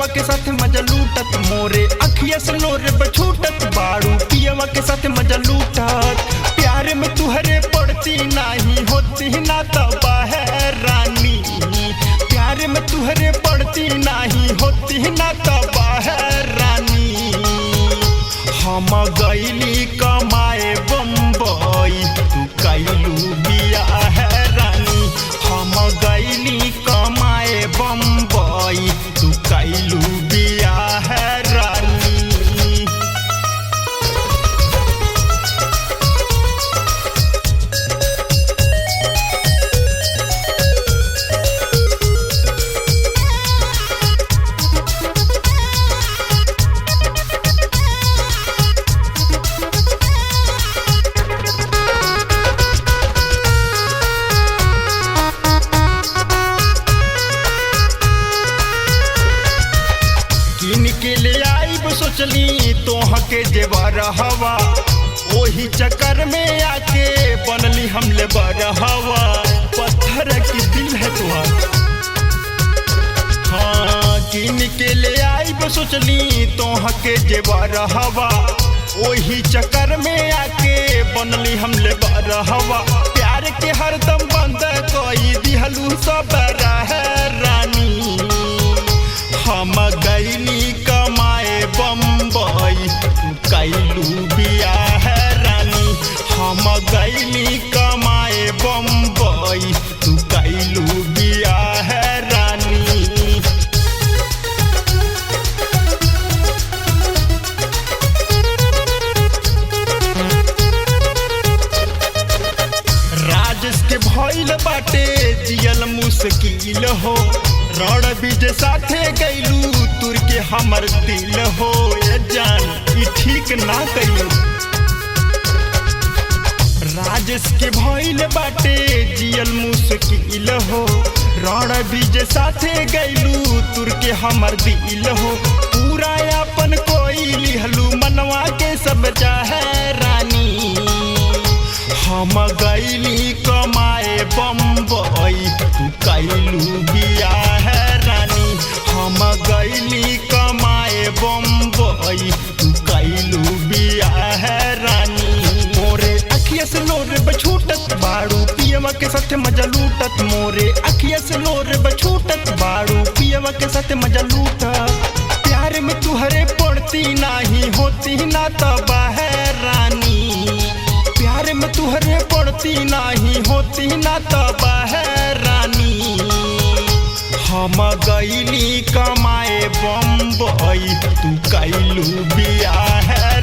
पियवा के साथ मजा लूटत मोरे अखिया से लोरे बछूटत बाड़ू पियवा के साथ मजा लूटत प्यार में तुहरे पड़ती नहीं होती ना तबा है रानी प्यार में तुहरे पड़ती नहीं होती ना तबा है रानी हम गईली कमाए बम्बई तू कैलू बिया है रानी हम गईली कमाए बम्बई तू कैलू बिया है रानी। के ले आई सोचली तोह के जेवर हवा वही चक्कर में आके बनली हमले बड़ हवा पत्थर की दिल है तुहार हाँ किन के ले आई सोचली तोह के जेवर हवा वही चक्कर में आके बनली हमले बड़ हवा प्यार के हरदम बंद कोई दिहलू सब है रानी हम गईली कमाए बम्बई तू कैलू बिया है रानी हम गईली कमाए बम्बई तू कैलू बिया है रानी। राजेश के भइल बाटे जियल मुश्किल हो रण बीज साथे गईलू तुर के हमर दिल हो ये जान ई ठीक ना कैलू राजेश के भइल बाटे जियल मुश्किल हो रण बीज साथे गईलू तुर के हमर दिल हो पूरा अपन कोई लिहलू मनवा के सब चाहे रानी हम गईली कमाए बम्बई तू कैलू बिया है रानी हम गईली कमाए बम्बई तू कैलू बिया है रानी मोरे अखिया से लोरे बछूटत बाड़ू पियवा के साथ मजा लूटत मोरे अखिया से लोरे बछूटत बाड़ू पियवा के साथ मजा लूटत प्यार में तुहरे पड़ती नहीं होती ना तबा है रानी प्यार में तुहरे पड़ती नहीं होती ना तबा है रानी हम गईली कमाए बम्बई तू कैलू बिया है।